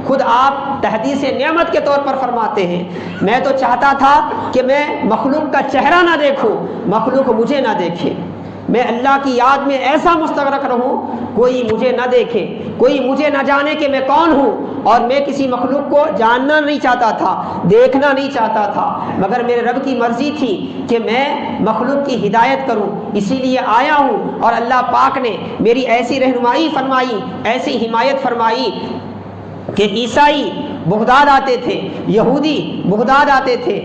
خود آپ تحدیث نعمت کے طور پر فرماتے ہیں میں تو چاہتا تھا کہ میں مخلوق کا چہرہ نہ دیکھوں، مخلوق مجھے نہ دیکھے، میں اللہ کی یاد میں ایسا مستغرق رہوں کوئی مجھے نہ دیکھے، کوئی مجھے نہ جانے کہ میں کون ہوں، اور میں کسی مخلوق کو جاننا نہیں چاہتا تھا، دیکھنا نہیں چاہتا تھا، مگر میرے رب کی مرضی تھی کہ میں مخلوق کی ہدایت کروں، اسی لیے آیا ہوں۔ اور اللہ پاک نے میری ایسی رہنمائی فرمائی، ایسی حمایت فرمائی کہ عیسائی بغداد آتے تھے، یہودی بغداد آتے تھے،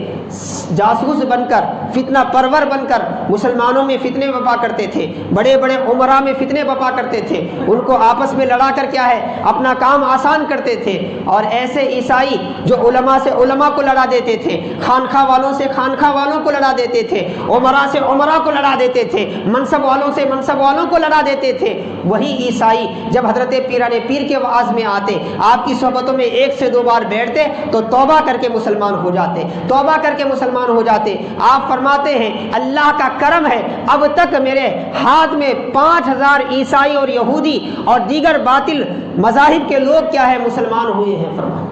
جاسوس بن کر، فتنہ پرور بن کر مسلمانوں میں فتنے بپا کرتے تھے، بڑے بڑے عمراء میں فتنے بپا کرتے تھے، ان کو آپس میں لڑا کر کیا ہے اپنا کام آسان کرتے تھے۔ اور ایسے عیسائی جو علماء سے علماء کو لڑا دیتے تھے، خانخواہ والوں سے خانخواہ والوں کو لڑا دیتے تھے، عمراء سے عمراء کو لڑا دیتے تھے، منصب والوں سے منصب والوں کو لڑا دیتے تھے، وہی عیسائی جب حضرت پیران پیر کے وعظ میں آتے، آپ کی صحبتوں میں 1 سے 2 بار بیٹھتے تو توبہ کر کے مسلمان ہو جاتے، توبہ کر کے مسلمان ہو جاتے۔ آپ فرماتے ہیں اللہ کا کرم ہے اب تک میرے ہاتھ میں 5000 عیسائی اور یہودی اور دیگر باطل مذاہب کے لوگ کیا ہے مسلمان ہوئے ہیں، فرمایا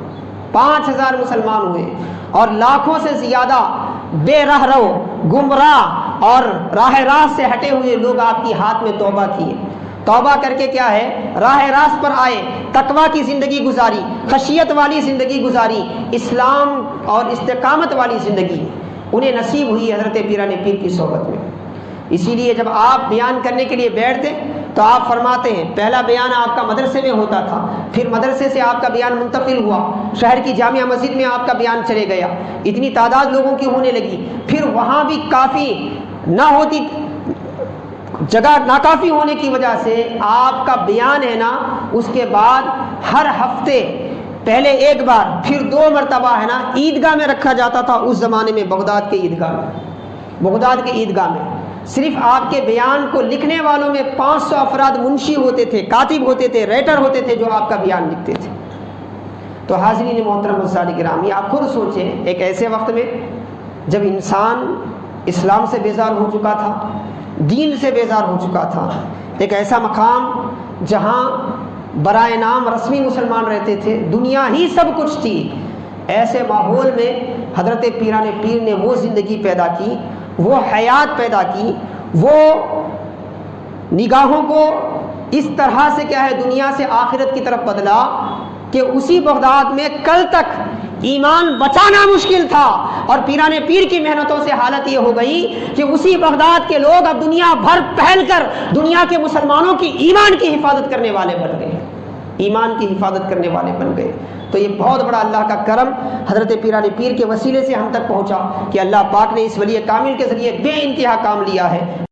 5000 مسلمان ہوئے، اور لاکھوں سے زیادہ بے راہ رو، گمراہ اور راہ راست سے ہٹے ہوئے لوگ آپ کی ہاتھ میں توبہ کیے، توبہ کر کے کیا ہے راہ راست پر آئے، تقویٰ کی زندگی گزاری، خشیت والی زندگی گزاری، اسلام اور استقامت والی زندگی انہیں نصیب ہوئی حضرت پیران پیر کی صحبت میں۔ اسی لیے جب آپ بیان کرنے کے لیے بیٹھتے تو آپ فرماتے ہیں پہلا بیان آپ کا مدرسے میں ہوتا تھا، پھر مدرسے سے آپ کا بیان منتقل ہوا، شہر کی جامعہ مسجد میں آپ کا بیان چلے گیا، اتنی تعداد لوگوں کی ہونے لگی، پھر وہاں بھی کافی نہ ہوتی، جگہ ناکافی ہونے کی وجہ سے آپ کا بیان ہے نا اس کے بعد ہر ہفتے پہلے 1 بار پھر 2 مرتبہ ہے نا عیدگاہ میں رکھا جاتا تھا۔ اس زمانے میں بغداد کے عیدگاہ میں، بغداد کے عیدگاہ میں صرف آپ کے بیان کو لکھنے والوں میں 500 افراد منشی ہوتے تھے، کاتب ہوتے تھے، رائٹر ہوتے تھے جو آپ کا بیان لکھتے تھے۔ تو حاضرین محترم السادہ گرامی، آپ خود سوچیں ایک ایسے وقت میں جب انسان اسلام سے بیزار ہو چکا تھا، دین سے بیزار ہو چکا تھا، ایک ایسا مقام جہاں برائے نام رسمی مسلمان رہتے تھے، دنیا ہی سب کچھ تھی، ایسے ماحول میں حضرت پیران پیر نے وہ زندگی پیدا کی، وہ حیات پیدا کی، وہ نگاہوں کو اس طرح سے کیا ہے دنیا سے آخرت کی طرف بدلا کہ اسی بغداد میں کل تک ایمان بچانا مشکل تھا، اور پیران پیر کی محنتوں سے حالت یہ ہو گئی کہ اسی بغداد کے لوگ اب دنیا بھر پھیل کر دنیا کے مسلمانوں کی ایمان کی حفاظت کرنے والے بن گئے، ایمان کی حفاظت کرنے والے بن گئے۔ تو یہ بہت بڑا اللہ کا کرم حضرت پیران پیر کے وسیلے سے ہم تک پہنچا کہ اللہ پاک نے اس ولی کامل کے ذریعے بے انتہا کام لیا ہے۔